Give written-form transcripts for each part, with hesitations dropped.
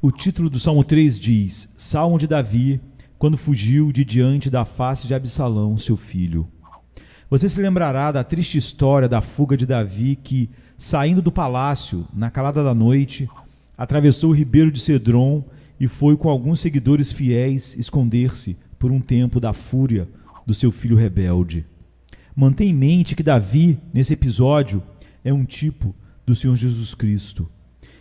O título do Salmo 3 diz: Salmo de Davi, quando fugiu de diante da face de Absalão, seu filho. Você se lembrará da triste história da fuga de Davi que, saindo do palácio, na calada da noite, atravessou o ribeiro de Cedron e foi com alguns seguidores fiéis esconder-se por um tempo da fúria do seu filho rebelde. Mantenha em mente que Davi, nesse episódio, é um tipo do Senhor Jesus Cristo.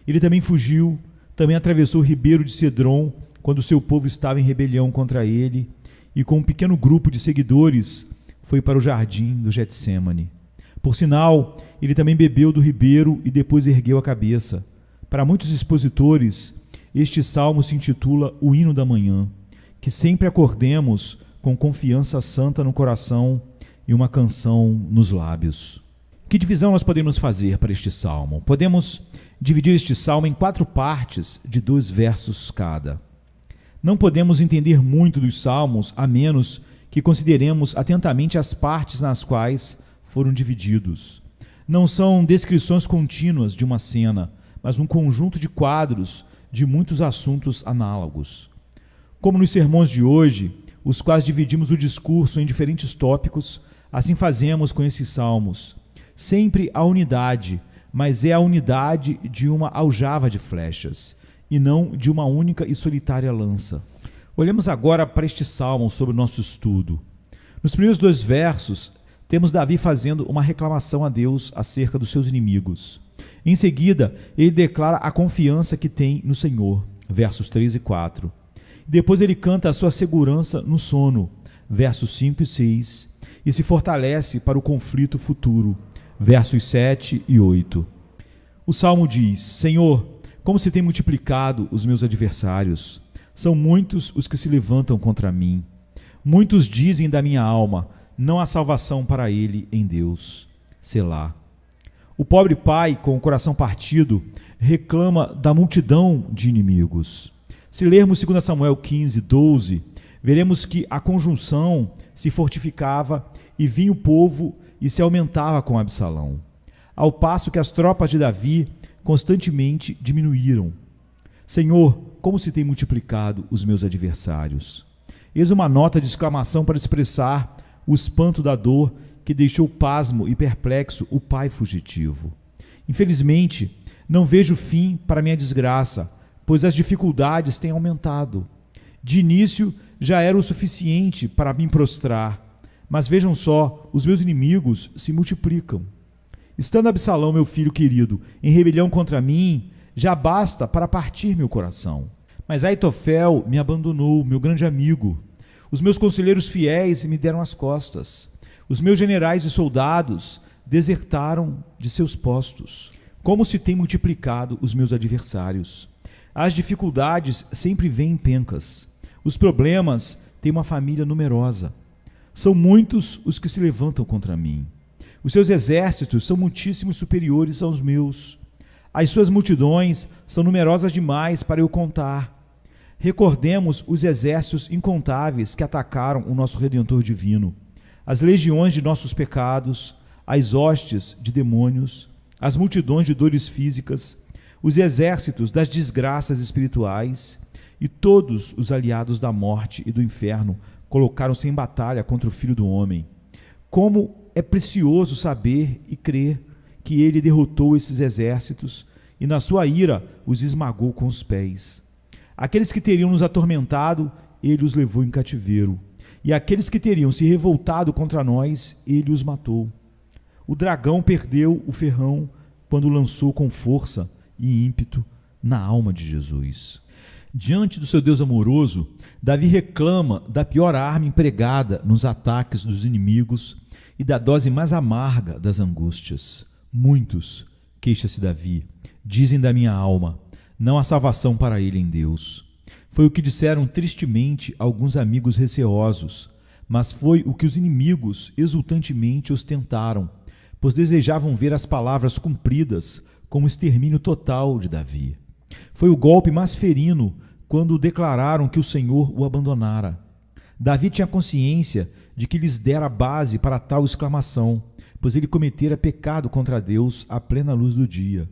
Ele também fugiu, também atravessou o ribeiro de Cedron quando seu povo estava em rebelião contra ele e com um pequeno grupo de seguidores foi para o jardim do Getsêmani. Por sinal, ele também bebeu do ribeiro e depois ergueu a cabeça. Para muitos expositores, este salmo se intitula O Hino da Manhã, que sempre acordemos com confiança santa no coração e uma canção nos lábios. Que divisão nós podemos fazer para este salmo? Podemos dividir este salmo em 4 partes de 2 versos cada. Não podemos entender muito dos salmos a menos que consideremos atentamente as partes nas quais foram divididos. Não são descrições contínuas de uma cena, mas um conjunto de quadros de muitos assuntos análogos. Como nos sermões de hoje, os quais dividimos o discurso em diferentes tópicos, assim fazemos com esses salmos. Sempre a unidade, mas é a unidade de uma aljava de flechas, e não de uma única e solitária lança. Olhemos agora para este salmo sobre o nosso estudo. Nos primeiros 2 versos, temos Davi fazendo uma reclamação a Deus acerca dos seus inimigos. Em seguida, ele declara a confiança que tem no Senhor, versos 3 e 4. Depois ele canta a sua segurança no sono, versos 5 e 6, e se fortalece para o conflito futuro, versos 7 e 8. O Salmo diz: Senhor, como se tem multiplicado os meus adversários. São muitos os que se levantam contra mim. Muitos dizem da minha alma: não há salvação para ele em Deus. Selá. O pobre pai, com o coração partido, reclama da multidão de inimigos. Se lermos 2 Samuel 15, 12, veremos que a conjunção se fortificava e vinha o povo e se aumentava com Absalão, ao passo que as tropas de Davi constantemente diminuíram. Senhor, como se tem multiplicado os meus adversários. Eis uma nota de exclamação para expressar o espanto da dor que deixou pasmo e perplexo o pai fugitivo. Infelizmente, não vejo fim para minha desgraça, pois as dificuldades têm aumentado. De início, já era o suficiente para me prostrar, mas vejam só, os meus inimigos se multiplicam. Estando Absalão, meu filho querido, em rebelião contra mim, já basta para partir meu coração. Mas Aitofel me abandonou, meu grande amigo. Os meus conselheiros fiéis me deram as costas. Os meus generais e soldados desertaram de seus postos. Como se tem multiplicado os meus adversários. As dificuldades sempre vêm em pencas. Os problemas têm uma família numerosa. São muitos os que se levantam contra mim. Os seus exércitos são muitíssimos superiores aos meus. As suas multidões são numerosas demais para eu contar. Recordemos os exércitos incontáveis que atacaram o nosso Redentor divino, as legiões de nossos pecados, as hostes de demônios, as multidões de dores físicas, os exércitos das desgraças espirituais e todos os aliados da morte e do inferno colocaram-se em batalha contra o Filho do Homem. Como é precioso saber e crer que ele derrotou esses exércitos e na sua ira os esmagou com os pés. Aqueles que teriam nos atormentado, ele os levou em cativeiro. E aqueles que teriam se revoltado contra nós, ele os matou. O dragão perdeu o ferrão quando lançou com força e ímpeto na alma de Jesus. Diante do seu Deus amoroso, Davi reclama da pior arma empregada nos ataques dos inimigos e da dose mais amarga das angústias. Muitos, queixa-se Davi, dizem da minha alma: não há salvação para ele em Deus. Foi o que disseram tristemente alguns amigos receosos, mas foi o que os inimigos exultantemente ostentaram, pois desejavam ver as palavras cumpridas com o extermínio total de Davi. Foi o golpe mais ferino quando declararam que o Senhor o abandonara. Davi tinha consciência de que lhes dera base para tal exclamação, pois ele cometera pecado contra Deus à plena luz do dia.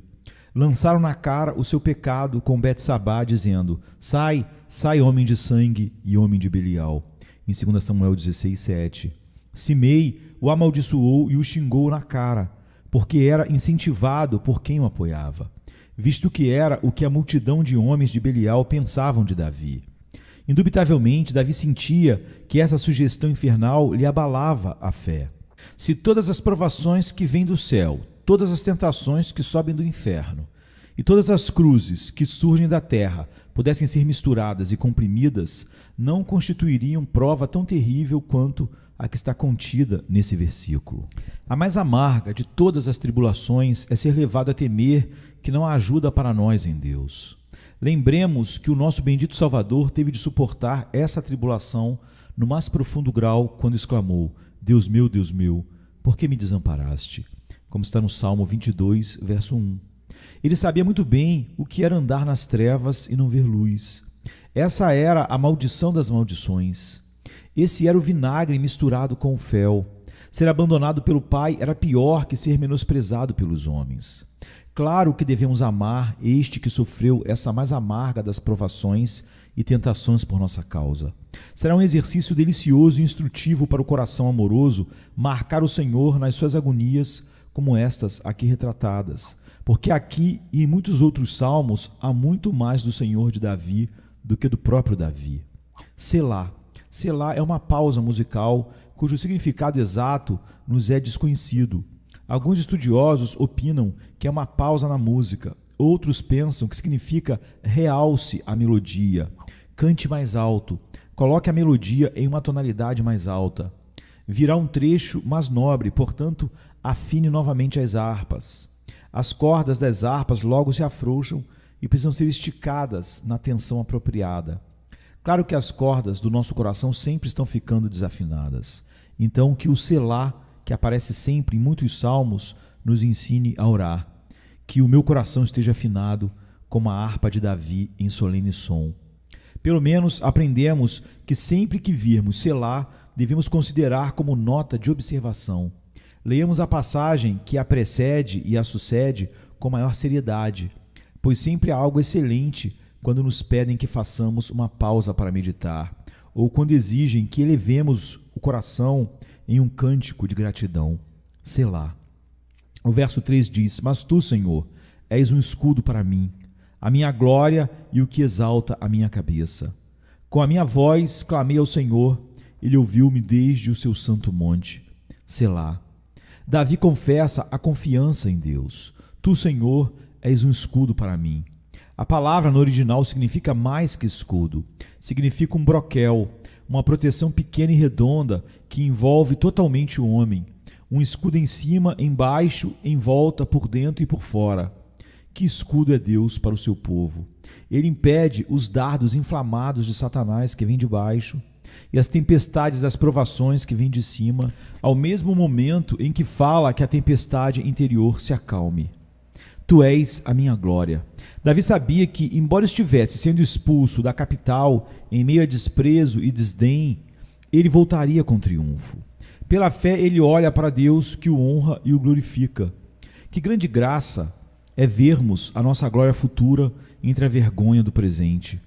Lançaram na cara o seu pecado com Betsabá, dizendo: sai, sai, homem de sangue e homem de Belial. Em 2 Samuel 16:7. Simei o amaldiçoou e o xingou na cara, porque era incentivado por quem o apoiava, visto que era o que a multidão de homens de Belial pensavam de Davi. Indubitavelmente, Davi sentia que essa sugestão infernal lhe abalava a fé. Se todas as provações que vêm do céu, todas as tentações que sobem do inferno e todas as cruzes que surgem da terra pudessem ser misturadas e comprimidas, não constituiriam prova tão terrível quanto a que está contida nesse versículo. A mais amarga de todas as tribulações é ser levado a temer que não há ajuda para nós em Deus. Lembremos que o nosso bendito Salvador teve de suportar essa tribulação no mais profundo grau quando exclamou: Deus meu, por que me desamparaste? Como está no Salmo 22, verso 1. Ele sabia muito bem o que era andar nas trevas e não ver luz. Essa era a maldição das maldições. Esse era o vinagre misturado com o fel. Ser abandonado pelo Pai era pior que ser menosprezado pelos homens. Claro que devemos amar este que sofreu essa mais amarga das provações e tentações por nossa causa. Será um exercício delicioso e instrutivo para o coração amoroso marcar o Senhor nas suas agonias, como estas aqui retratadas, porque aqui e em muitos outros salmos há muito mais do Senhor de Davi do que do próprio Davi. Selá. Selá é uma pausa musical cujo significado exato nos é desconhecido. Alguns estudiosos opinam que é uma pausa na música, outros pensam que significa realce a melodia, cante mais alto, coloque a melodia em uma tonalidade mais alta. Virá um trecho mais nobre, portanto, afine novamente as harpas. As cordas das harpas logo se afrouxam e precisam ser esticadas na tensão apropriada. Claro que as cordas do nosso coração sempre estão ficando desafinadas. Então, que o selá, que aparece sempre em muitos salmos, nos ensine a orar. Que o meu coração esteja afinado como a harpa de Davi em solene som. Pelo menos aprendemos que sempre que virmos selá, devemos considerar como nota de observação. Leiamos a passagem que a precede e a sucede com maior seriedade, pois sempre há algo excelente quando nos pedem que façamos uma pausa para meditar, ou quando exigem que elevemos o coração em um cântico de gratidão. Selá. O verso 3 diz: Mas tu, Senhor, és um escudo para mim, a minha glória e o que exalta a minha cabeça. Com a minha voz clamei ao Senhor, ele ouviu-me desde o seu santo monte. Selá. Davi confessa a confiança em Deus. Tu, Senhor, és um escudo para mim. A palavra no original significa mais que escudo. Significa um broquel, uma proteção pequena e redonda que envolve totalmente o homem. Um escudo em cima, embaixo, em volta, por dentro e por fora. Que escudo é Deus para o seu povo? Ele impede os dardos inflamados de Satanás que vêm de baixo e as tempestades das provações que vêm de cima, ao mesmo momento em que fala que a tempestade interior se acalme. Tu és a minha glória. Davi sabia que, embora estivesse sendo expulso da capital em meio a desprezo e desdém, ele voltaria com triunfo. Pela fé ele olha para Deus que o honra e o glorifica. Que grande graça é vermos a nossa glória futura entre a vergonha do presente.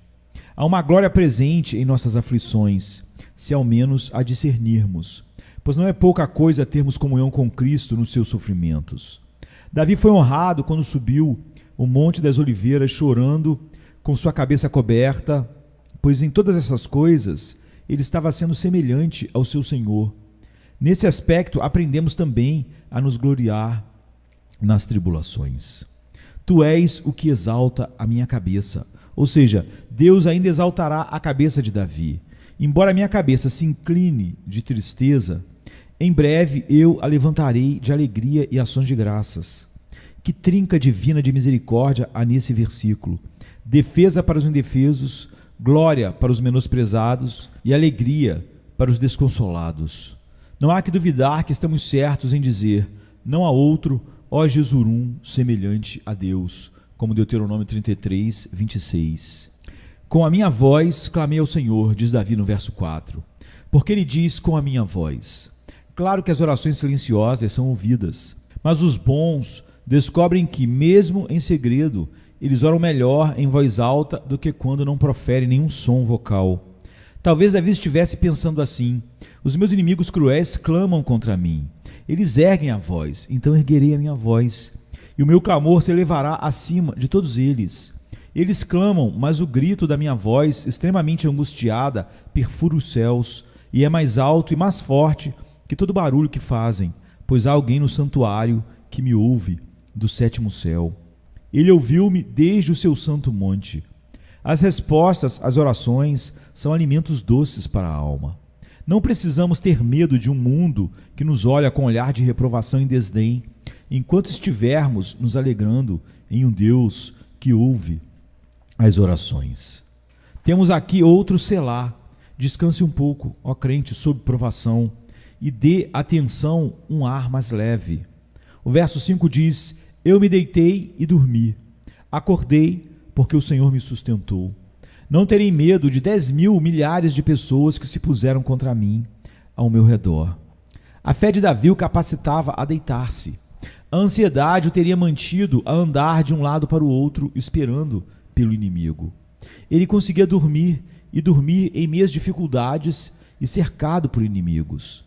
Há uma glória presente em nossas aflições, se ao menos a discernirmos, pois não é pouca coisa termos comunhão com Cristo nos seus sofrimentos. Davi foi honrado quando subiu o Monte das Oliveiras chorando, com sua cabeça coberta, pois em todas essas coisas ele estava sendo semelhante ao seu Senhor. Nesse aspecto, aprendemos também a nos gloriar nas tribulações. Tu és o que exalta a minha cabeça. Ou seja, Deus ainda exaltará a cabeça de Davi. Embora a minha cabeça se incline de tristeza, em breve eu a levantarei de alegria e ações de graças. Que trinca divina de misericórdia há nesse versículo. Defesa para os indefesos, glória para os menosprezados e alegria para os desconsolados. Não há que duvidar que estamos certos em dizer: não há outro, ó Jesurum, semelhante a Deus, como Deuteronômio 33, 26. Com a minha voz clamei ao Senhor, diz Davi no verso 4. Porque ele diz com a minha voz. Claro que as orações silenciosas são ouvidas, mas os bons descobrem que, mesmo em segredo, eles oram melhor em voz alta do que quando não proferem nenhum som vocal. Talvez Davi estivesse pensando assim: os meus inimigos cruéis clamam contra mim. Eles erguem a voz, então erguerei a minha voz, e o meu clamor se elevará acima de todos eles. Eles clamam, mas o grito da minha voz, extremamente angustiada, perfura os céus, e é mais alto e mais forte que todo barulho que fazem, pois há alguém no santuário que me ouve do sétimo céu. Ele ouviu-me desde o seu santo monte. As respostas às orações são alimentos doces para a alma. Não precisamos ter medo de um mundo que nos olha com olhar de reprovação e desdém, enquanto estivermos nos alegrando em um Deus que ouve as orações. Temos aqui outro selá. Descanse um pouco, ó crente, sob provação, e dê atenção um ar mais leve. O verso 5 diz: eu me deitei e dormi. Acordei porque o Senhor me sustentou. Não terei medo de 10.000 milhares de pessoas que se puseram contra mim ao meu redor. A fé de Davi o capacitava a deitar-se. A ansiedade o teria mantido a andar de um lado para o outro, esperando pelo inimigo. Ele conseguia dormir, e dormir em meias dificuldades e cercado por inimigos.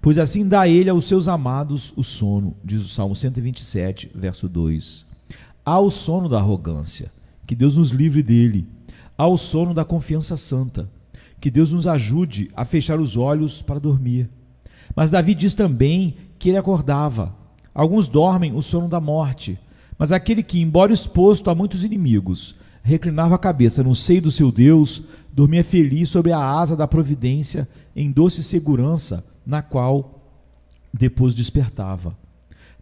Pois assim dá ele aos seus amados o sono, diz o Salmo 127, verso 2. Há o sono da arrogância, que Deus nos livre dele. Há o sono da confiança santa, que Deus nos ajude a fechar os olhos para dormir. Mas Davi diz também que ele acordava. Alguns dormem o sono da morte, mas aquele que, embora exposto a muitos inimigos, reclinava a cabeça no seio do seu Deus, dormia feliz sobre a asa da providência, em doce segurança, na qual depois despertava.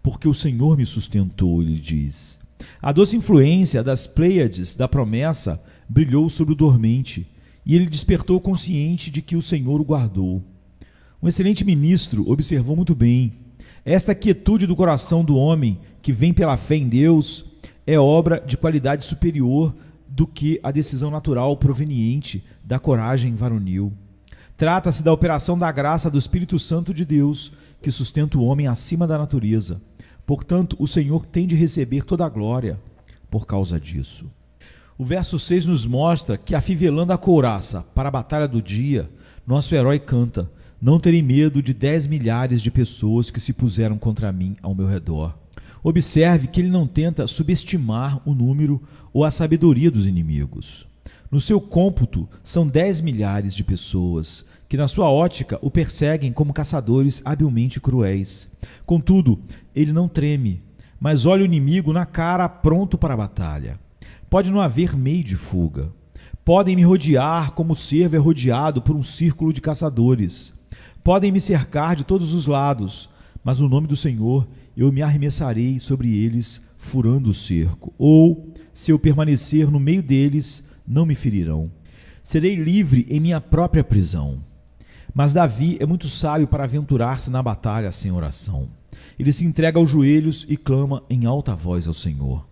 Porque o Senhor me sustentou, ele diz. A doce influência das Pleiades da promessa brilhou sobre o dormente, e ele despertou consciente de que o Senhor o guardou. Um excelente ministro observou muito bem: esta quietude do coração do homem que vem pela fé em Deus é obra de qualidade superior do que a decisão natural proveniente da coragem varonil. Trata-se da operação da graça do Espírito Santo de Deus, que sustenta o homem acima da natureza. Portanto, o Senhor tem de receber toda a glória por causa disso. O verso 6 nos mostra que, afivelando a couraça para a batalha do dia, nosso herói canta: não terei medo de 10 milhares de pessoas que se puseram contra mim ao meu redor. Observe que ele não tenta subestimar o número ou a sabedoria dos inimigos. No seu cômputo, são 10 milhares de pessoas que, na sua ótica, o perseguem como caçadores habilmente cruéis. Contudo, ele não treme, mas olha o inimigo na cara, pronto para a batalha. Pode não haver meio de fuga. Podem me rodear como o cervo é rodeado por um círculo de caçadores. Podem me cercar de todos os lados, mas no nome do Senhor eu me arremessarei sobre eles, furando o cerco. Ou, se eu permanecer no meio deles, não me ferirão. Serei livre em minha própria prisão. Mas Davi é muito sábio para aventurar-se na batalha sem oração. Ele se entrega aos joelhos e clama em alta voz ao Senhor: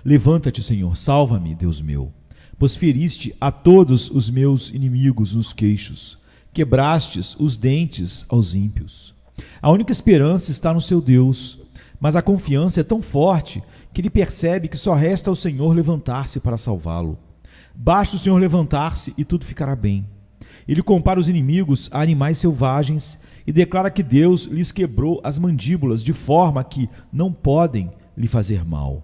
levanta-te, Senhor, salva-me, Deus meu, pois feriste a todos os meus inimigos nos queixos, quebrastes os dentes aos ímpios. A única esperança está no seu Deus, mas a confiança é tão forte que ele percebe que só resta ao Senhor levantar-se para salvá-lo. Basta o Senhor levantar-se e tudo ficará bem. Ele compara os inimigos a animais selvagens e declara que Deus lhes quebrou as mandíbulas de forma que não podem lhe fazer mal.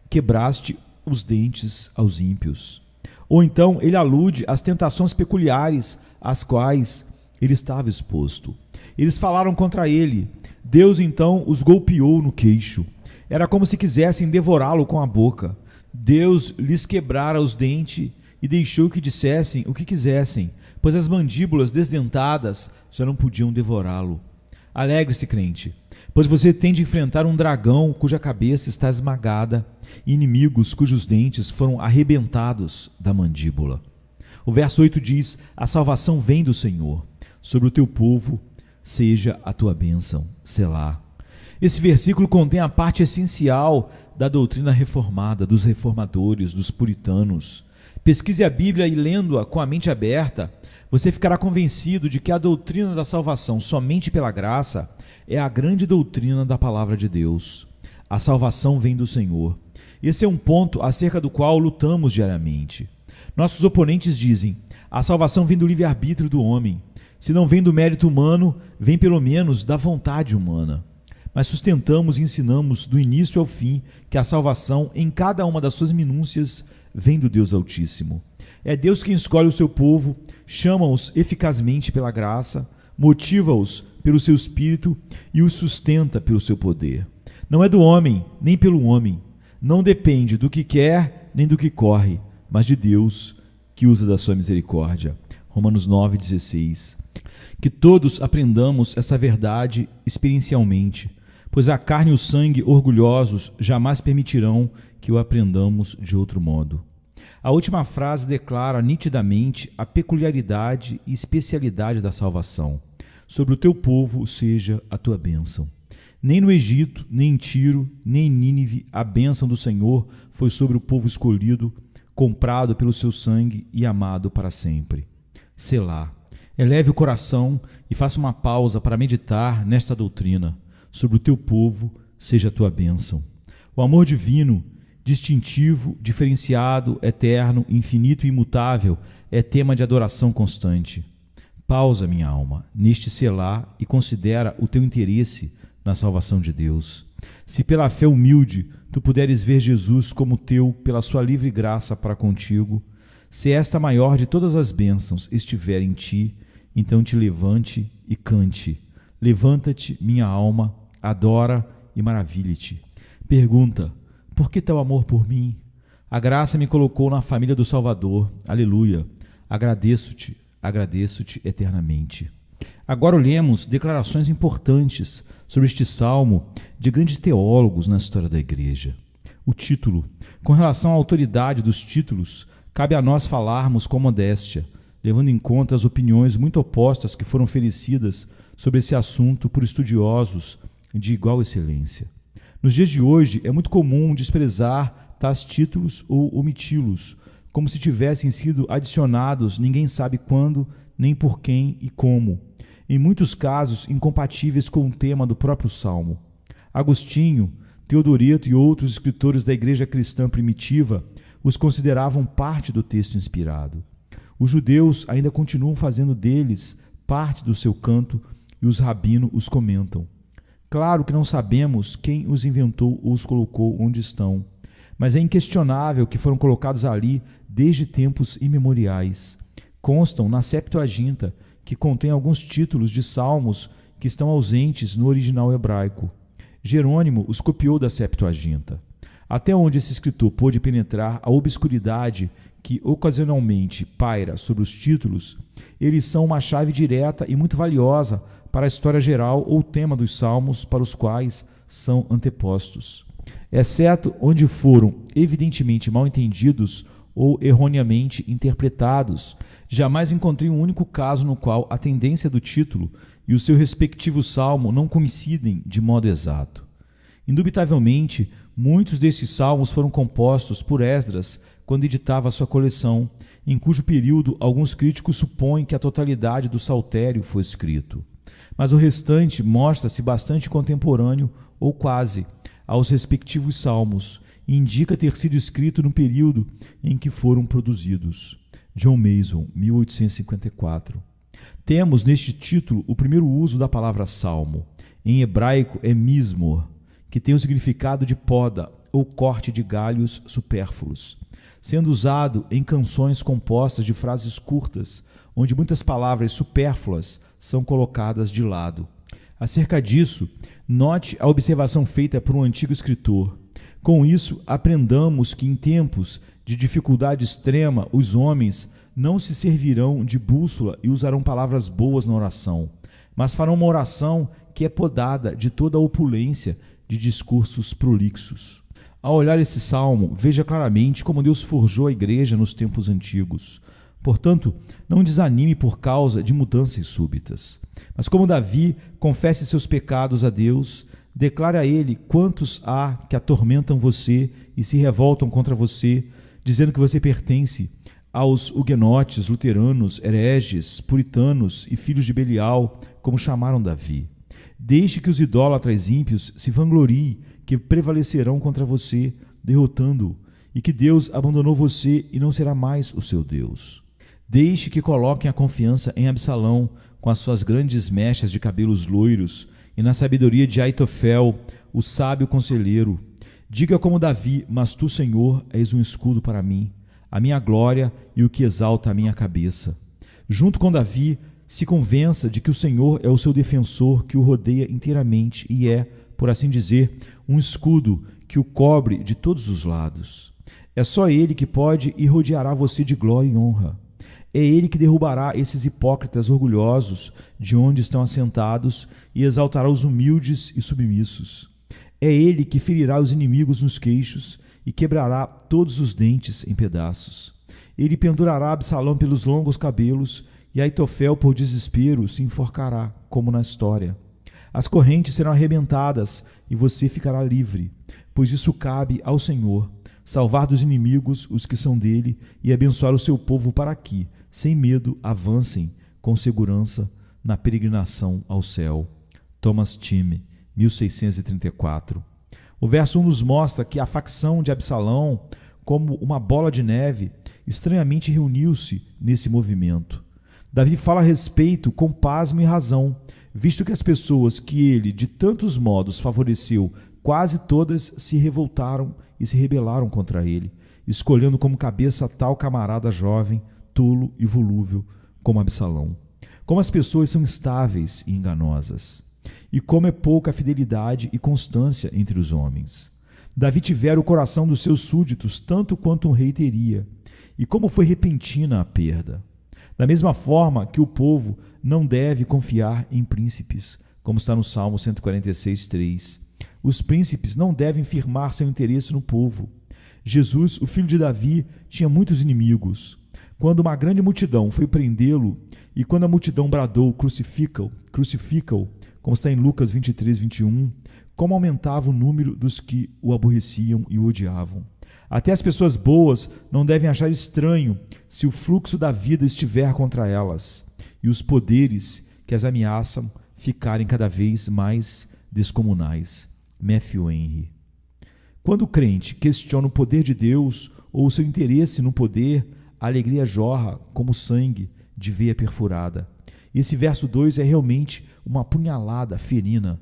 Quebraste os dentes aos ímpios. Ou então ele alude às tentações peculiares às quais ele estava exposto. Eles falaram contra ele. Deus então os golpeou no queixo. Era como se quisessem devorá-lo com a boca. Deus lhes quebrara os dentes e deixou que dissessem o que quisessem, pois as mandíbulas desdentadas já não podiam devorá-lo. Alegre-se, crente, pois você tem de enfrentar um dragão cuja cabeça está esmagada e inimigos cujos dentes foram arrebentados da mandíbula. O verso 8 diz: a salvação vem do Senhor, sobre o teu povo seja a tua bênção. Selá. Esse versículo contém a parte essencial da doutrina reformada, dos reformadores, dos puritanos. Pesquise a Bíblia e, lendo-a com a mente aberta, você ficará convencido de que a doutrina da salvação somente pela graça é a grande doutrina da palavra de Deus. A salvação vem do Senhor. Esse é um ponto acerca do qual lutamos diariamente. Nossos oponentes dizem: a salvação vem do livre-arbítrio do homem. Se não vem do mérito humano, vem pelo menos da vontade humana. Mas sustentamos e ensinamos do início ao fim que a salvação, em cada uma das suas minúcias, vem do Deus Altíssimo. É Deus quem escolhe o seu povo, chama-os eficazmente pela graça, motiva-os pelo seu espírito e os sustenta pelo seu poder. Não é do homem, nem pelo homem. Não depende do que quer, nem do que corre, mas de Deus, que usa da sua misericórdia. Romanos 9,16. Que todos aprendamos essa verdade experiencialmente, pois a carne e o sangue orgulhosos jamais permitirão que o aprendamos de outro modo. A última frase declara nitidamente a peculiaridade e especialidade da salvação. Sobre o teu povo seja a tua bênção. Nem no Egito, nem em Tiro, nem em Nínive, a bênção do Senhor foi sobre o povo escolhido, comprado pelo seu sangue e amado para sempre. Selá. Eleve o coração e faça uma pausa para meditar nesta doutrina. Sobre o teu povo seja a tua bênção. O amor divino, distintivo, diferenciado, eterno, infinito e imutável, é tema de adoração constante. Pausa, minha alma, neste selá e considera o teu interesse na salvação de Deus. Se pela fé humilde tu puderes ver Jesus como teu pela sua livre graça para contigo, se esta maior de todas as bênçãos estiver em ti, então te levante e cante. Levanta-te, minha alma, adora e maravilhe-te. Pergunta: por que tal amor por mim? A graça me colocou na família do Salvador. Aleluia. Agradeço-te eternamente. Agora olhemos declarações importantes sobre este salmo de grandes teólogos na história da igreja. O título. Com relação à autoridade dos títulos, cabe a nós falarmos com modéstia, levando em conta as opiniões muito opostas que foram oferecidas sobre esse assunto por estudiosos de igual excelência. Nos dias de hoje, é muito comum desprezar tais títulos ou omiti-los, como se tivessem sido adicionados ninguém sabe quando, nem por quem e como, em muitos casos incompatíveis com o tema do próprio Salmo. Agostinho, Teodoreto e outros escritores da igreja cristã primitiva os consideravam parte do texto inspirado. Os judeus ainda continuam fazendo deles parte do seu canto e os rabinos os comentam. Claro que não sabemos quem os inventou ou os colocou onde estão, mas é inquestionável que foram colocados ali desde tempos imemoriais. Constam na Septuaginta, que contém alguns títulos de salmos que estão ausentes no original hebraico. Jerônimo os copiou da Septuaginta. Até onde esse escritor pôde penetrar a obscuridade que ocasionalmente paira sobre os títulos, eles são uma chave direta e muito valiosa para a história geral ou tema dos salmos para os quais são antepostos. Exceto onde foram evidentemente mal entendidos ou erroneamente interpretados, jamais encontrei um único caso no qual a tendência do título e o seu respectivo salmo não coincidem de modo exato. Indubitavelmente, muitos desses salmos foram compostos por Esdras quando editava sua coleção, em cujo período alguns críticos supõem que a totalidade do saltério foi escrito. Mas o restante mostra-se bastante contemporâneo, ou quase, aos respectivos salmos, e indica ter sido escrito no período em que foram produzidos. John Mason, 1854. Temos neste título o primeiro uso da palavra salmo. Em hebraico é mismor, que tem o significado de poda ou corte de galhos supérfluos, sendo usado em canções compostas de frases curtas, onde muitas palavras supérfluas são colocadas de lado. Acerca disso, note a observação feita por um antigo escritor. Com isso, aprendamos que em tempos de dificuldade extrema, os homens não se servirão de bússola e usarão palavras boas na oração, mas farão uma oração que é podada de toda a opulência de discursos prolixos. Ao olhar esse salmo, veja claramente como Deus forjou a igreja nos tempos antigos. Portanto, não desanime por causa de mudanças súbitas. Mas como Davi, confesse seus pecados a Deus, declare a ele quantos há que atormentam você e se revoltam contra você, dizendo que você pertence aos huguenotes, luteranos, hereges, puritanos e filhos de Belial, como chamaram Davi. Deixe que os idólatras ímpios se vangloriem, que prevalecerão contra você, derrotando-o, e que Deus abandonou você e não será mais o seu Deus. Deixe que coloquem a confiança em Absalão, com as suas grandes mechas de cabelos loiros, e na sabedoria de Aitofel, o sábio conselheiro. Diga como Davi: mas tu, Senhor, és um escudo para mim, a minha glória e o que exalta a minha cabeça. Junto com Davi, se convença de que o Senhor é o seu defensor que o rodeia inteiramente e é, por assim dizer, um escudo que o cobre de todos os lados. É só Ele que pode e rodeará você de glória e honra. É Ele que derrubará esses hipócritas orgulhosos de onde estão assentados e exaltará os humildes e submissos. É Ele que ferirá os inimigos nos queixos e quebrará todos os dentes em pedaços. Ele pendurará Absalão pelos longos cabelos e Aitofel, por desespero, se enforcará, como na história. As correntes serão arrebentadas e você ficará livre, pois isso cabe ao Senhor, salvar dos inimigos os que são dele e abençoar o seu povo para que, sem medo, avancem com segurança na peregrinação ao céu. Thomas Time, 1634. O verso 1 nos mostra que a facção de Absalão, como uma bola de neve, estranhamente reuniu-se nesse movimento. Davi fala a respeito com pasmo e razão, visto que as pessoas que ele de tantos modos favoreceu, quase todas se revoltaram e se rebelaram contra ele, escolhendo como cabeça tal camarada jovem, tolo e volúvel como Absalão. Como as pessoas são instáveis e enganosas, e como é pouca a fidelidade e constância entre os homens. Davi tivera o coração dos seus súditos tanto quanto um rei teria, e como foi repentina a perda. Da mesma forma que o povo não deve confiar em príncipes, como está no Salmo 146:3. Os príncipes não devem firmar seu interesse no povo. Jesus, o filho de Davi, tinha muitos inimigos. Quando uma grande multidão foi prendê-lo, e quando a multidão bradou: crucifica-o, crucifica-o, como está em Lucas 23:21, como aumentava o número dos que o aborreciam e o odiavam. Até as pessoas boas não devem achar estranho se o fluxo da vida estiver contra elas, e os poderes que as ameaçam ficarem cada vez mais descomunais. Matthew Henry. Quando o crente questiona o poder de Deus ou o seu interesse no poder, a alegria jorra como sangue de veia perfurada. Esse verso 2 é realmente uma punhalada ferina.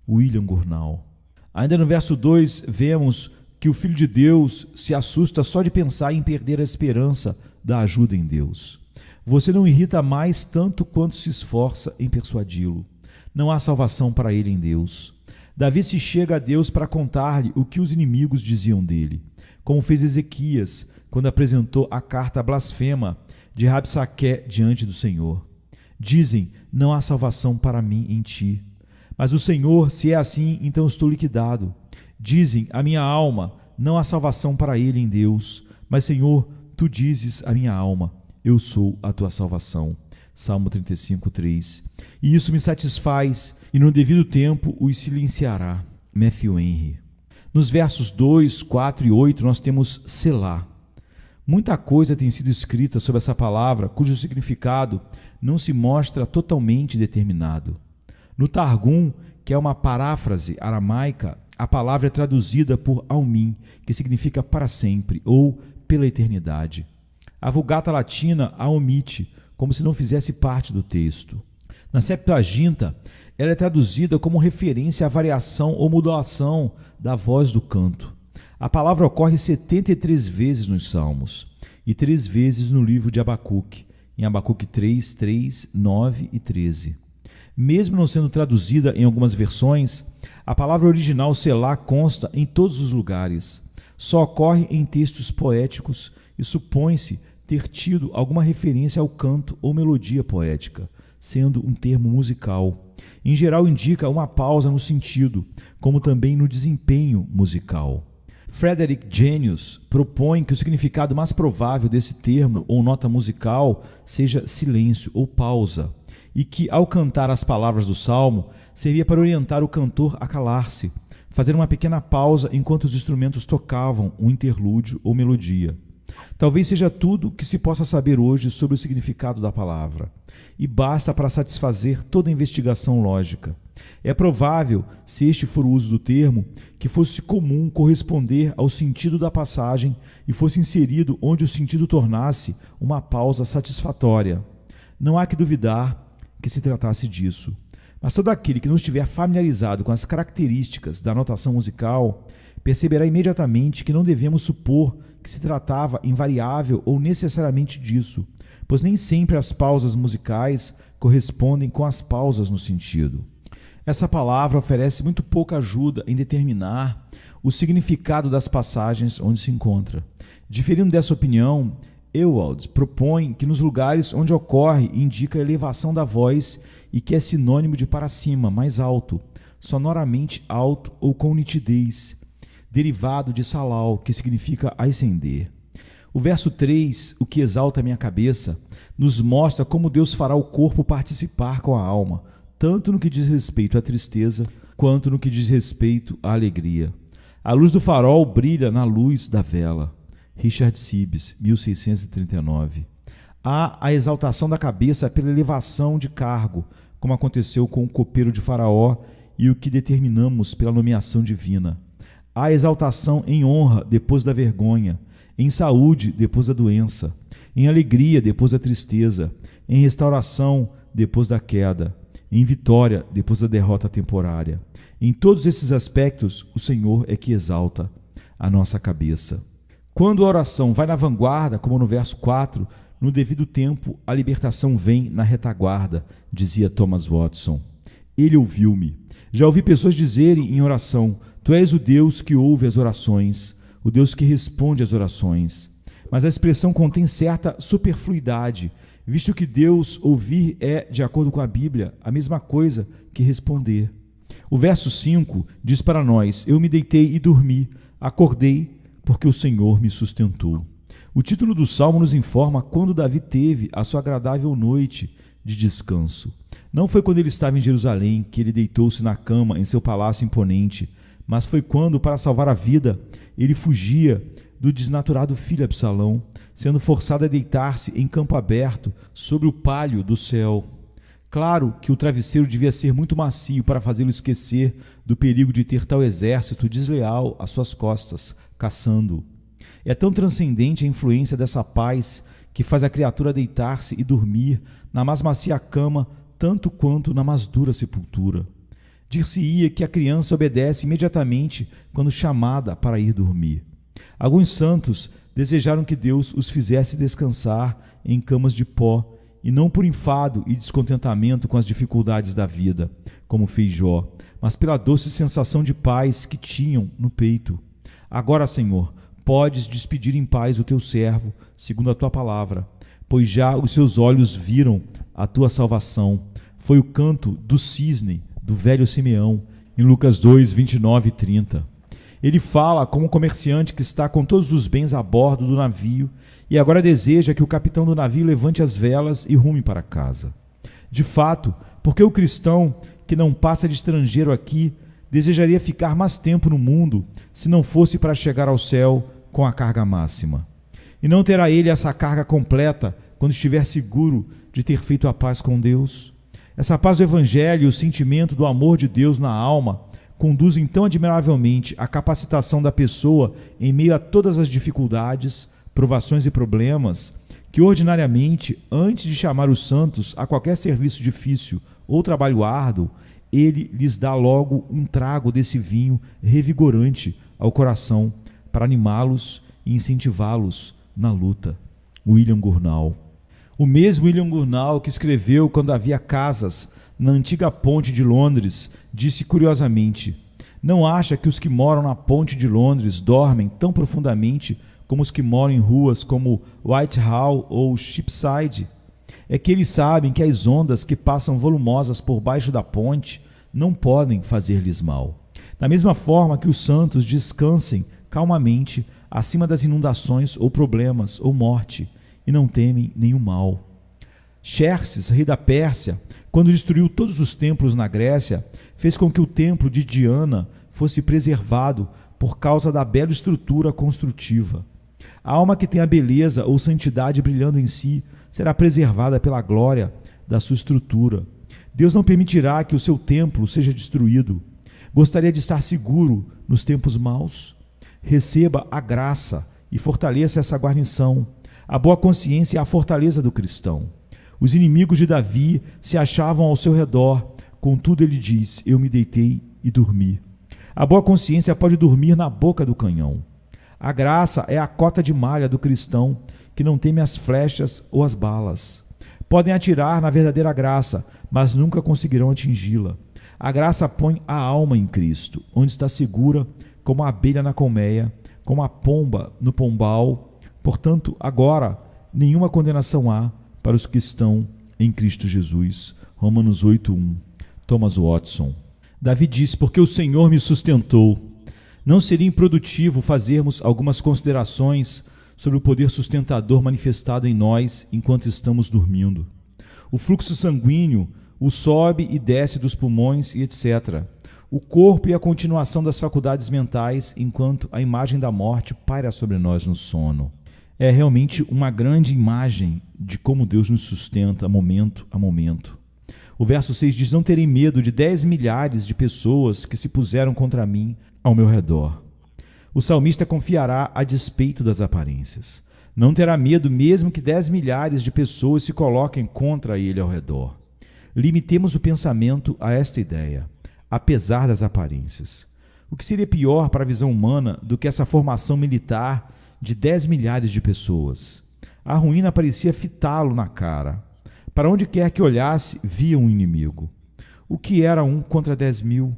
William Gurnall. Ainda no verso 2, vemos que o Filho de Deus se assusta só de pensar em perder a esperança da ajuda em Deus. Você não irrita mais tanto quanto se esforça em persuadi-lo. Não há salvação para ele em Deus. Davi se chega a Deus para contar-lhe o que os inimigos diziam dele, como fez Ezequias quando apresentou a carta blasfema de Rabsaqué diante do Senhor. Dizem: não há salvação para mim em ti. Mas o Senhor, se é assim, então estou liquidado. Dizem a minha alma: não há salvação para ele em Deus. Mas, Senhor, tu dizes a minha alma: eu sou a tua salvação. Salmo 35:3. E isso me satisfaz, e no devido tempo os silenciará. Matthew Henry. Nos versos 2, 4 e 8 nós temos Selá. Muita coisa tem sido escrita sobre essa palavra, cujo significado não se mostra totalmente determinado. No Targum, que é uma paráfrase aramaica, a palavra é traduzida por Almim, que significa para sempre ou pela eternidade. A Vulgata Latina a omite, como se não fizesse parte do texto. Na Septuaginta, ela é traduzida como referência à variação ou modulação da voz do canto. A palavra ocorre 73 vezes nos Salmos e 3 vezes no livro de Abacuque, em Abacuque 3, 3, 9 e 13. Mesmo não sendo traduzida em algumas versões, a palavra original Selá consta em todos os lugares. Só ocorre em textos poéticos e supõe-se ter tido alguma referência ao canto ou melodia poética, sendo um termo musical. Em geral indica uma pausa no sentido, como também no desempenho musical. Frederick Jenius propõe que o significado mais provável desse termo ou nota musical seja silêncio ou pausa, e que, ao cantar as palavras do salmo, servia para orientar o cantor a calar-se, fazer uma pequena pausa enquanto os instrumentos tocavam um interlúdio ou melodia. Talvez seja tudo o que se possa saber hoje sobre o significado da palavra, e basta para satisfazer toda investigação lógica. É provável, se este for o uso do termo, que fosse comum corresponder ao sentido da passagem e fosse inserido onde o sentido tornasse uma pausa satisfatória. Não há que duvidar que se tratasse disso. Mas todo aquele que não estiver familiarizado com as características da notação musical perceberá imediatamente que não devemos supor que se tratava invariável ou necessariamente disso, pois nem sempre as pausas musicais correspondem com as pausas no sentido. Essa palavra oferece muito pouca ajuda em determinar o significado das passagens onde se encontra. Diferindo dessa opinião, Ewald propõe que nos lugares onde ocorre indica a elevação da voz e que é sinônimo de para cima, mais alto, sonoramente alto ou com nitidez, derivado de salal, que significa ascender. O verso 3, o que exalta a minha cabeça, nos mostra como Deus fará o corpo participar com a alma, tanto no que diz respeito à tristeza, quanto no que diz respeito à alegria. A luz do farol brilha na luz da vela. Richard Sibbes, 1639. Há a exaltação da cabeça pela elevação de cargo, como aconteceu com o copeiro de Faraó e o que determinamos pela nomeação divina. Há exaltação em honra depois da vergonha, em saúde depois da doença, em alegria depois da tristeza, em restauração depois da queda, em vitória depois da derrota temporária. Em todos esses aspectos, o Senhor é que exalta a nossa cabeça. Quando a oração vai na vanguarda, como no verso 4, no devido tempo a libertação vem na retaguarda, dizia Thomas Watson. Ele ouviu-me. Já ouvi pessoas dizerem em oração: Tu és o Deus que ouve as orações, o Deus que responde às orações. Mas a expressão contém certa superfluidade, visto que Deus ouvir é, de acordo com a Bíblia, a mesma coisa que responder. O verso 5 diz para nós: Eu me deitei e dormi, acordei, porque o Senhor me sustentou. O título do Salmo nos informa quando Davi teve a sua agradável noite de descanso. Não foi quando ele estava em Jerusalém que ele deitou-se na cama em seu palácio imponente, mas foi quando, para salvar a vida, ele fugia do desnaturado filho Absalão, sendo forçado a deitar-se em campo aberto sobre o pálio do céu. Claro que o travesseiro devia ser muito macio para fazê-lo esquecer do perigo de ter tal exército desleal às suas costas, caçando-o. É tão transcendente a influência dessa paz que faz a criatura deitar-se e dormir na mais macia cama tanto quanto na mais dura sepultura. Dir-se-ia que a criança obedece imediatamente quando chamada para ir dormir. Alguns santos desejaram que Deus os fizesse descansar em camas de pó, e não por enfado e descontentamento com as dificuldades da vida, como fez Jó, mas pela doce sensação de paz que tinham no peito. Agora, Senhor, podes despedir em paz o teu servo, segundo a tua palavra, pois já os seus olhos viram a tua salvação. Foi o canto do cisne, do velho Simeão, em Lucas 2, 29 e 30. Ele fala como um comerciante que está com todos os bens a bordo do navio e agora deseja que o capitão do navio levante as velas e rume para casa. De fato, porque o cristão que não passa de estrangeiro aqui desejaria ficar mais tempo no mundo se não fosse para chegar ao céu com a carga máxima. E não terá ele essa carga completa quando estiver seguro de ter feito a paz com Deus? Essa paz do Evangelho e o sentimento do amor de Deus na alma conduzem tão admiravelmente à capacitação da pessoa em meio a todas as dificuldades, provações e problemas, que ordinariamente, antes de chamar os santos a qualquer serviço difícil ou trabalho árduo, ele lhes dá logo um trago desse vinho revigorante ao coração para animá-los e incentivá-los na luta. William Gurnall. O mesmo William Gurnall que escreveu Quando Havia Casas na antiga ponte de Londres, disse curiosamente: Não acha que os que moram na ponte de Londres dormem tão profundamente como os que moram em ruas como Whitehall ou Cheapside? É que eles sabem que as ondas que passam volumosas por baixo da ponte não podem fazer-lhes mal. Da mesma forma que os santos descansem calmamente acima das inundações ou problemas ou morte e não temem nenhum mal. Xerxes, rei da Pérsia, quando destruiu todos os templos na Grécia, fez com que o templo de Diana fosse preservado por causa da bela estrutura construtiva. A alma que tem a beleza ou santidade brilhando em si será preservada pela glória da sua estrutura. Deus não permitirá que o seu templo seja destruído. Gostaria de estar seguro nos tempos maus? Receba a graça e fortaleça essa guarnição. A boa consciência é a fortaleza do cristão. Os inimigos de Davi se achavam ao seu redor, contudo ele diz: eu me deitei e dormi. A boa consciência pode dormir na boca do canhão. A graça é a cota de malha do cristão que não teme as flechas ou as balas. Podem atirar na verdadeira graça, mas nunca conseguirão atingi-la. A graça põe a alma em Cristo, onde está segura como a abelha na colmeia, como a pomba no pombal. Portanto, agora, nenhuma condenação há para os que estão em Cristo Jesus. Romanos 8:1. Thomas Watson. Davi diz: porque o Senhor me sustentou. Não seria improdutivo fazermos algumas considerações sobre o poder sustentador manifestado em nós enquanto estamos dormindo. O fluxo sanguíneo, o sobe e desce dos pulmões e etc. O corpo e a continuação das faculdades mentais enquanto a imagem da morte paira sobre nós no sono. É realmente uma grande imagem de como Deus nos sustenta momento a momento. O verso 6 diz: não terei medo de 10 milhares de pessoas que se puseram contra mim ao meu redor. O salmista confiará a despeito das aparências. Não terá medo mesmo que 10 milhares de pessoas se coloquem contra ele ao redor. Limitemos o pensamento a esta ideia, apesar das aparências. O que seria pior para a visão humana do que essa formação militar de 10 milhares de pessoas? A ruína parecia fitá-lo na cara. Para onde quer que olhasse, via um inimigo. O que era 1 contra 10 mil?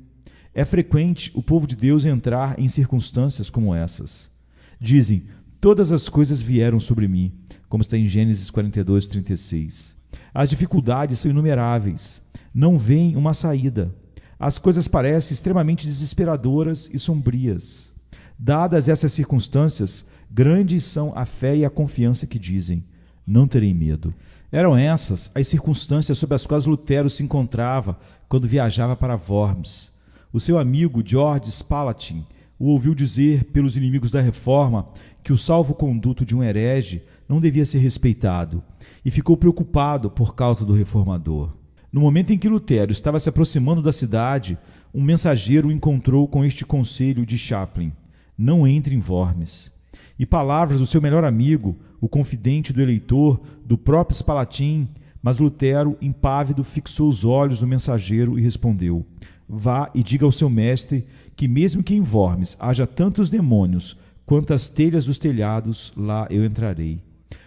É frequente o povo de Deus entrar em circunstâncias como essas. Dizem: todas as coisas vieram sobre mim, como está em Gênesis 42:36. As dificuldades são inumeráveis. Não vem uma saída. As coisas parecem extremamente desesperadoras e sombrias. Dadas essas circunstâncias, grandes são a fé e a confiança que dizem: não terei medo. Eram essas as circunstâncias sob as quais Lutero se encontrava quando viajava para Worms. O seu amigo George Spalatin o ouviu dizer pelos inimigos da Reforma que o salvo-conduto de um herege não devia ser respeitado e ficou preocupado por causa do reformador. No momento em que Lutero estava se aproximando da cidade, um mensageiro o encontrou com este conselho de Chaplin: não entre em Worms. E palavras do seu melhor amigo, o confidente do eleitor, do próprio Spalatin, mas Lutero, impávido, fixou os olhos no mensageiro e respondeu: vá e diga ao seu mestre que mesmo que em Worms haja tantos demônios quanto as telhas dos telhados, lá eu entrarei.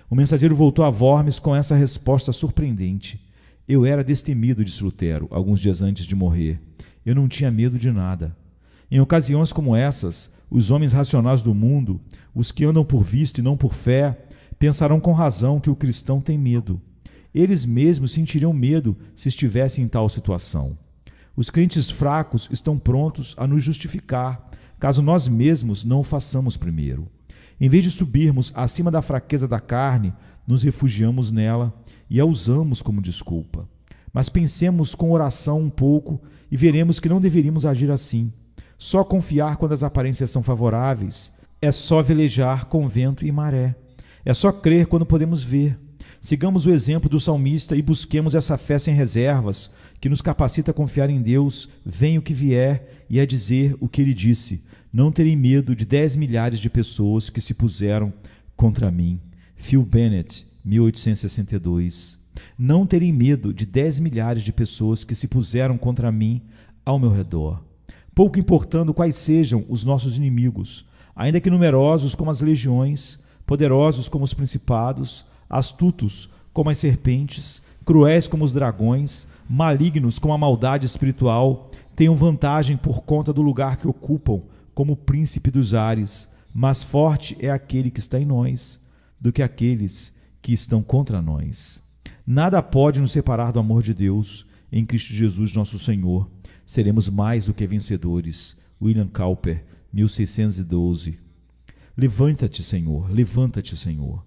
O mensageiro voltou a Worms com essa resposta surpreendente: eu era destemido, disse Lutero, alguns dias antes de morrer. Eu não tinha medo de nada. Em ocasiões como essas, os homens racionais do mundo, os que andam por vista e não por fé, pensarão com razão que o cristão tem medo. Eles mesmos sentiriam medo se estivessem em tal situação. Os crentes fracos estão prontos a nos justificar, caso nós mesmos não o façamos primeiro. Em vez de subirmos acima da fraqueza da carne, nos refugiamos nela e a usamos como desculpa. Mas pensemos com oração um pouco e veremos que não deveríamos agir assim. Só confiar quando as aparências são favoráveis é só velejar com vento e maré. É só crer quando podemos ver. Sigamos o exemplo do salmista e busquemos essa fé sem reservas, que nos capacita a confiar em Deus, venha o que vier, e a dizer o que ele disse: não terei medo de 10 milhares de pessoas que se puseram contra mim. Phil Bennett, 1862. Não terei medo de 10 milhares de pessoas que se puseram contra mim ao meu redor. Pouco importando quais sejam os nossos inimigos, ainda que numerosos como as legiões, poderosos como os principados, astutos como as serpentes, cruéis como os dragões, malignos como a maldade espiritual, tenham vantagem por conta do lugar que ocupam como príncipe dos ares, mas forte é aquele que está em nós do que aqueles que estão contra nós. Nada pode nos separar do amor de Deus em Cristo Jesus nosso Senhor. Seremos mais do que vencedores. William Cowper, 1612. Levanta-te, Senhor, levanta-te, Senhor.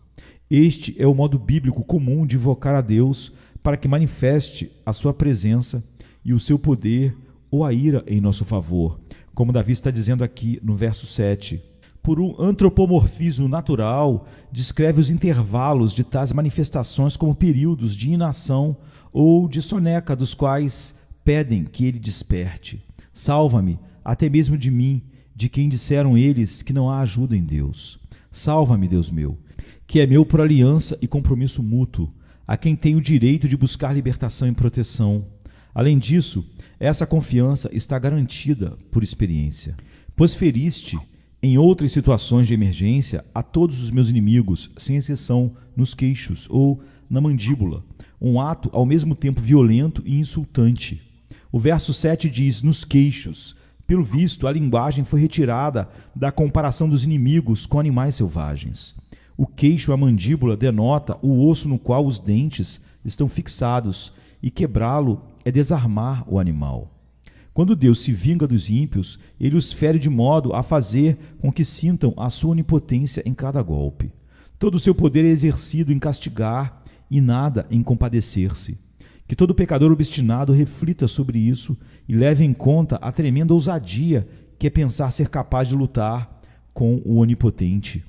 Este é o modo bíblico comum de invocar a Deus para que manifeste a sua presença e o seu poder ou a ira em nosso favor, como Davi está dizendo aqui no verso 7. por um antropomorfismo natural, descreve os intervalos de tais manifestações como períodos de inação ou de soneca, dos quais pedem que ele desperte. Salva-me, até mesmo de mim, de quem disseram eles que não há ajuda em Deus. Salva-me, Deus meu, que é meu por aliança e compromisso mútuo, a quem tenho o direito de buscar libertação e proteção. Além disso, essa confiança está garantida por experiência, pois feriste, em outras situações de emergência, a todos os meus inimigos, sem exceção, nos queixos ou na mandíbula, um ato ao mesmo tempo violento e insultante. O verso 7 diz, nos queixos. Pelo visto, a linguagem foi retirada da comparação dos inimigos com animais selvagens. O queixo, a mandíbula, denota o osso no qual os dentes estão fixados, e quebrá-lo é desarmar o animal. Quando Deus se vinga dos ímpios, ele os fere de modo a fazer com que sintam a sua onipotência em cada golpe. Todo o seu poder é exercido em castigar e nada em compadecer-se. Que todo pecador obstinado reflita sobre isso e leve em conta a tremenda ousadia que é pensar ser capaz de lutar com o onipotente.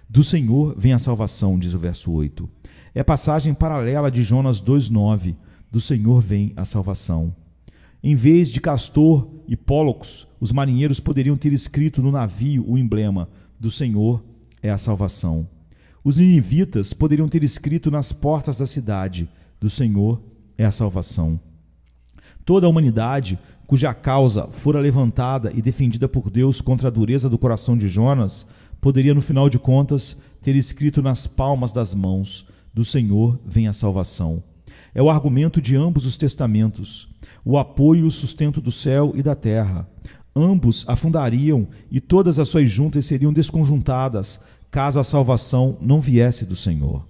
Do Senhor vem a salvação, diz o verso 8. É a passagem paralela de Jonas 2,9. Do Senhor vem a salvação. Em vez de Castor e Pólux, os marinheiros poderiam ter escrito no navio o emblema do Senhor é a salvação. Os ninivitas poderiam ter escrito nas portas da cidade do Senhor é a salvação. Toda a humanidade, cuja causa fora levantada e defendida por Deus contra a dureza do coração de Jonas, poderia, no final de contas, ter escrito nas palmas das mãos do Senhor vem a salvação. É o argumento de ambos os testamentos, o apoio e o sustento do céu e da terra. Ambos afundariam e todas as suas juntas seriam desconjuntadas, caso a salvação não viesse do Senhor.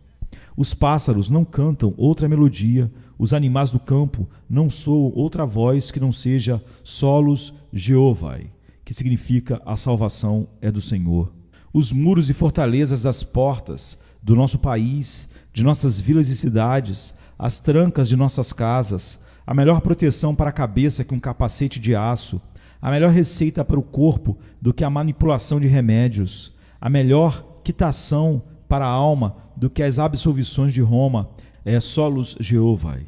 Os pássaros não cantam outra melodia, os animais do campo não soam outra voz que não seja solos Jeovai, que significa a salvação é do Senhor. Os muros e fortalezas das portas do nosso país, de nossas vilas e cidades, as trancas de nossas casas, a melhor proteção para a cabeça que um capacete de aço, a melhor receita para o corpo do que a manipulação de remédios, a melhor quitação para a alma do que as absolvições de Roma, é solos Jeovai.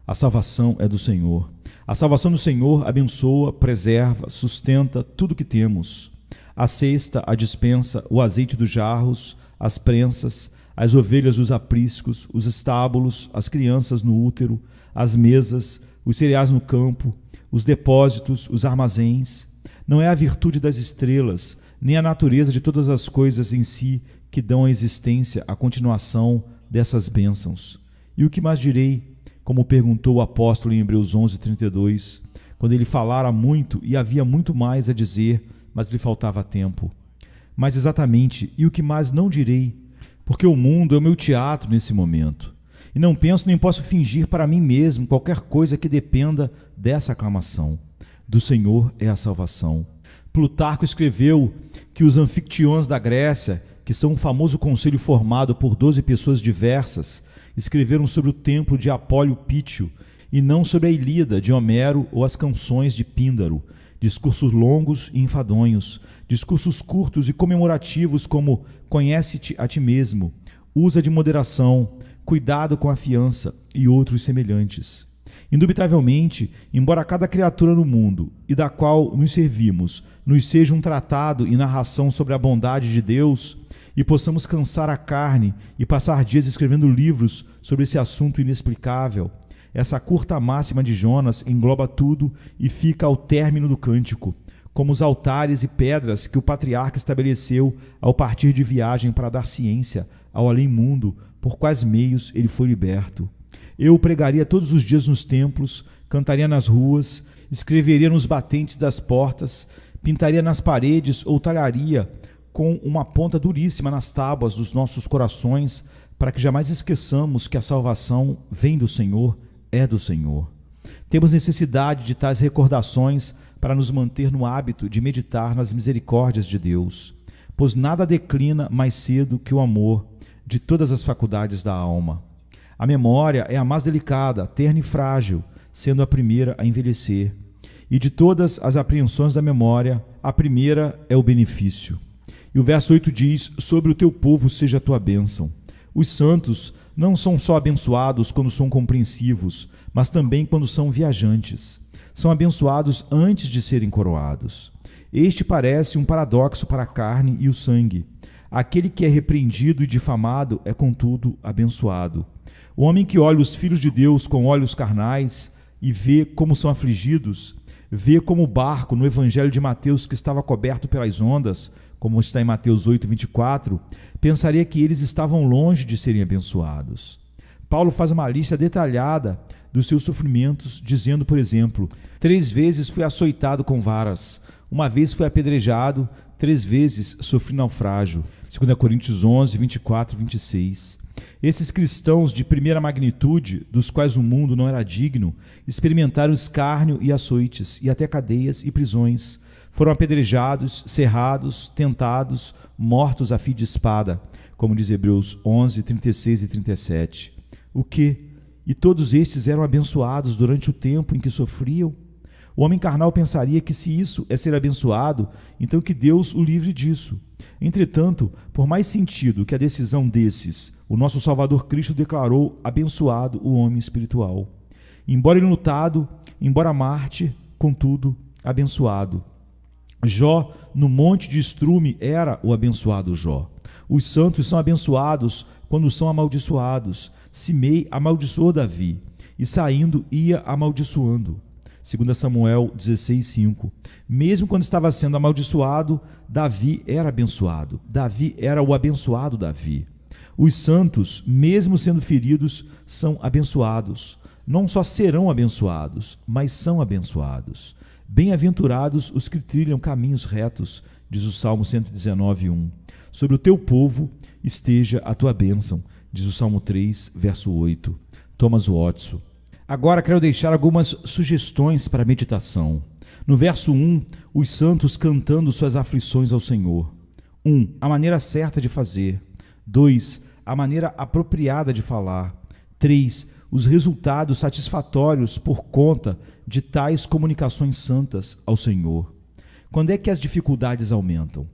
A salvação é do Senhor. A salvação do Senhor abençoa, preserva, sustenta tudo o que temos. A cesta, a despensa, o azeite dos jarros, as prensas, as ovelhas dos apriscos, os estábulos, as crianças no útero, as mesas, os cereais no campo, os depósitos, os armazéns. Não é a virtude das estrelas, nem a natureza de todas as coisas em si que dão a existência à continuação dessas bênçãos. E o que mais direi? Como perguntou o apóstolo em Hebreus 11:32, quando ele falara muito e havia muito mais a dizer, mas lhe faltava tempo. Mas exatamente, e o que mais não direi? Porque o mundo é o meu teatro nesse momento. E não penso nem posso fingir para mim mesmo qualquer coisa que dependa dessa aclamação. Do Senhor é a salvação. Plutarco escreveu que os anfictiões da Grécia, que são um famoso conselho formado por 12 pessoas diversas, escreveram sobre o templo de Apólio Pítio e não sobre a Ilíada de Homero ou as canções de Píndaro, discursos longos e enfadonhos, discursos curtos e comemorativos como conhece-te a ti mesmo, usa de moderação, cuidado com a fiança e outros semelhantes. Indubitavelmente, embora cada criatura no mundo e da qual nos servimos nos seja um tratado e narração sobre a bondade de Deus, e possamos cansar a carne e passar dias escrevendo livros sobre esse assunto inexplicável, essa curta máxima de Jonas engloba tudo e fica ao término do cântico, como os altares e pedras que o patriarca estabeleceu ao partir de viagem para dar ciência ao além-mundo, por quais meios ele foi liberto. Eu pregaria todos os dias nos templos, cantaria nas ruas, escreveria nos batentes das portas, pintaria nas paredes ou talharia com uma ponta duríssima nas tábuas dos nossos corações, para que jamais esqueçamos que a salvação vem do Senhor, é do Senhor. Temos necessidade de tais recordações para nos manter no hábito de meditar nas misericórdias de Deus, pois nada declina mais cedo que o amor de todas as faculdades da alma. A memória é a mais delicada, terna e frágil, sendo a primeira a envelhecer. E de todas as apreensões da memória, a primeira é o benefício. E o verso 8 diz: sobre o teu povo seja a tua bênção. Os santos não são só abençoados quando são compreensivos, mas também quando são viajantes. São abençoados antes de serem coroados. Este parece um paradoxo para a carne e o sangue. Aquele que é repreendido e difamado é, contudo, abençoado. O homem que olha os filhos de Deus com olhos carnais e vê como são afligidos, vê como o barco no Evangelho de Mateus que estava coberto pelas ondas, como está em Mateus 8:24, pensaria que eles estavam longe de serem abençoados. Paulo faz uma lista detalhada dos seus sofrimentos, dizendo, por exemplo: 3 vezes fui açoitado com varas, 1 vez fui apedrejado, 3 vezes sofri naufrágio. 2 Coríntios 11, 24 e 26. Esses cristãos de primeira magnitude, dos quais o mundo não era digno, experimentaram escárnio e açoites, e até cadeias e prisões. Foram apedrejados, cerrados, tentados, mortos a fio de espada, como diz Hebreus 11, 36 e 37. O quê? E todos estes eram abençoados durante o tempo em que sofriam? O homem carnal pensaria que se isso é ser abençoado, então que Deus o livre disso. Entretanto, por mais sentido que a decisão desses, o nosso Salvador Cristo declarou abençoado o homem espiritual. Embora enlutado, embora mártir, contudo, abençoado. Jó, no monte de estrume, era o abençoado Jó. Os santos são abençoados quando são amaldiçoados. Simei amaldiçoou Davi, e saindo ia amaldiçoando. 2 Samuel 16:5. Mesmo quando estava sendo amaldiçoado, Davi era abençoado. Davi era o abençoado Davi. Os santos, mesmo sendo feridos, são abençoados. Não só serão abençoados, mas são abençoados. Bem-aventurados os que trilham caminhos retos, diz o Salmo 119:1. Sobre o teu povo esteja a tua bênção, diz o Salmo 3, verso 8. Thomas Watson. Agora quero deixar algumas sugestões para a meditação. No verso 1, os santos cantando suas aflições ao Senhor. 1. A maneira certa de fazer. 2. A maneira apropriada de falar. 3. Os resultados satisfatórios por conta de tais comunicações santas ao Senhor. Quando é que as dificuldades aumentam?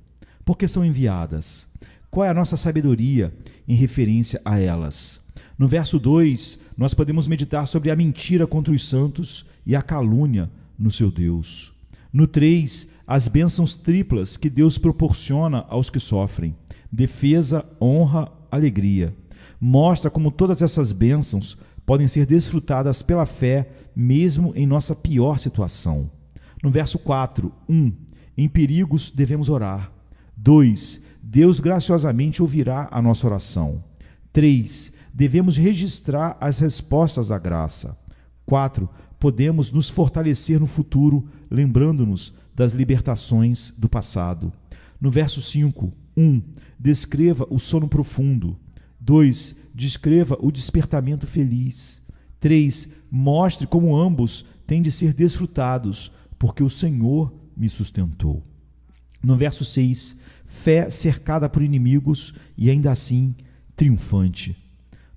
Por que são enviadas? Qual é a nossa sabedoria em referência a elas? No verso 2, nós podemos meditar sobre a mentira contra os santos e a calúnia no seu Deus. No 3, as bênçãos triplas que Deus proporciona aos que sofrem: defesa, honra, alegria. Mostra como todas essas bênçãos podem ser desfrutadas pela fé, mesmo em nossa pior situação. No verso 4, 1, em perigos devemos orar. 2, Deus graciosamente ouvirá a nossa oração. 3, devemos registrar as respostas da graça. 4, podemos nos fortalecer no futuro, lembrando-nos das libertações do passado. No verso 5, 1, descreva o sono profundo. 2, descreva o despertamento feliz. 3, mostre como ambos têm de ser desfrutados, porque o Senhor me sustentou. No verso 6, fé cercada por inimigos e ainda assim triunfante.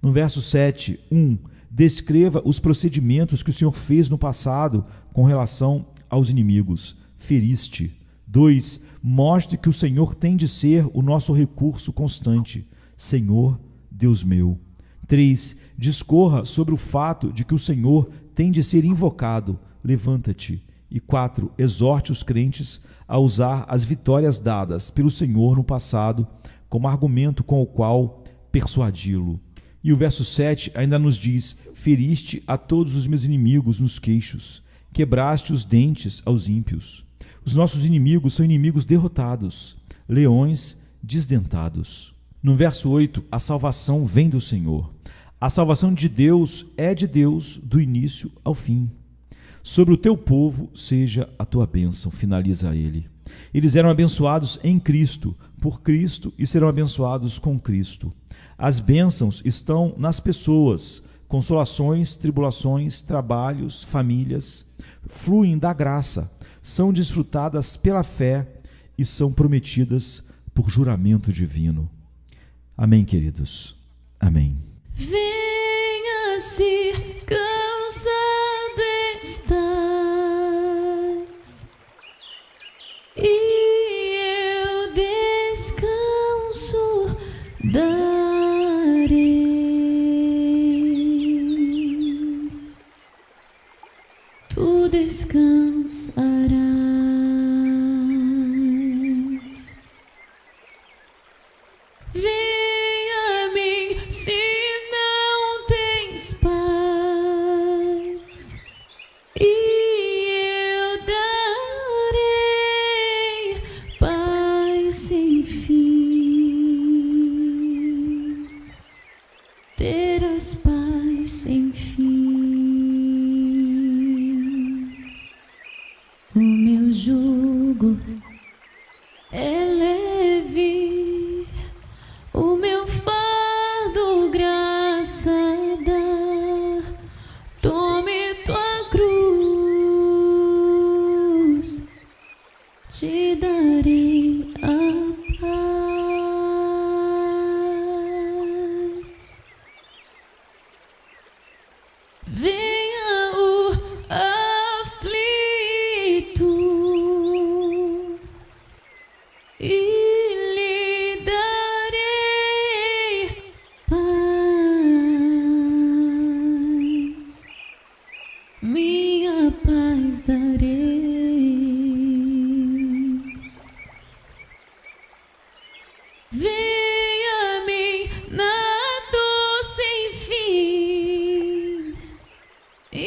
No verso 7, 1, descreva os procedimentos que o Senhor fez no passado com relação aos inimigos. Feriste. 2, mostre que o Senhor tem de ser o nosso recurso constante. Senhor, Deus meu. 3, discorra sobre o fato de que o Senhor tem de ser invocado. Levanta-te. E 4, exorte os crentes a usar as vitórias dadas pelo Senhor no passado como argumento com o qual persuadi-lo. E o verso 7 ainda nos diz: feriste a todos os meus inimigos nos queixos, quebraste os dentes aos ímpios. Os nossos inimigos são inimigos derrotados, leões desdentados. No verso 8, a salvação vem do Senhor. A salvação de Deus é de Deus do início ao fim. Sobre o teu povo seja a tua bênção, finaliza ele. Eles eram abençoados em Cristo, por Cristo, e serão abençoados com Cristo. As bênçãos estão nas pessoas, consolações, tribulações, trabalhos, famílias, fluem da graça, são desfrutadas pela fé e são prometidas por juramento divino. Amém, queridos? Amém. Venha se cansado estás e eu descanso. tu descansarás. Vem a mim se não tens paz, e eu darei paz sem fim. Terás paz sem fim. O meu jugo é leve, o meu fardo graça dá. Tome tua cruz, te darei a paz. Venha o aflito e lhe darei paz, minha paz darei. Venha a mim na dor sem fim, e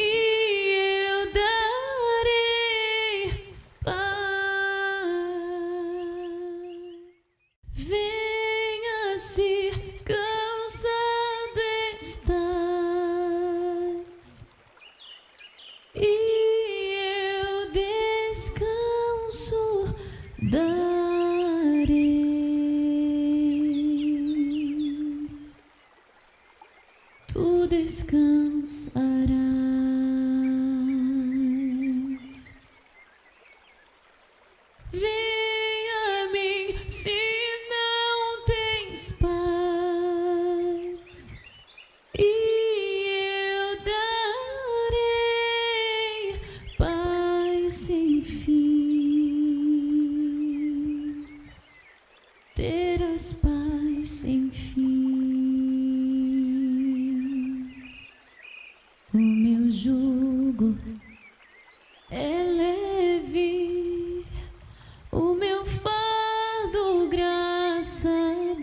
eu darei paz. Venha se cansado estás, e eu descanso darei. Tu descansarás. Venha a mim se não tens paz, e eu darei paz sem fim. Terás paz sem fim. O meu jugo é leve, o meu fardo graça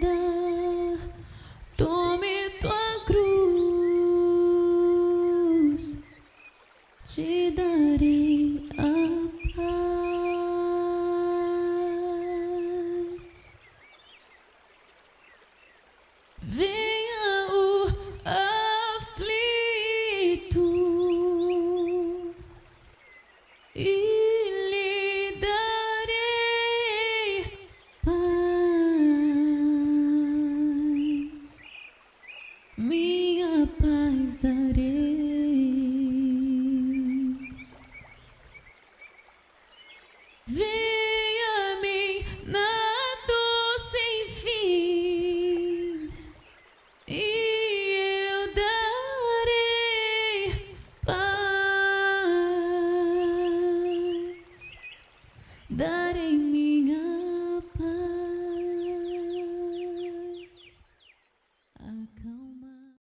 dá. Tome tua cruz, te darei a paz. Venha o aflito e lhe darei paz, minha paz darei. Venha a mim na dor sem fim, e eu darei paz, darei minha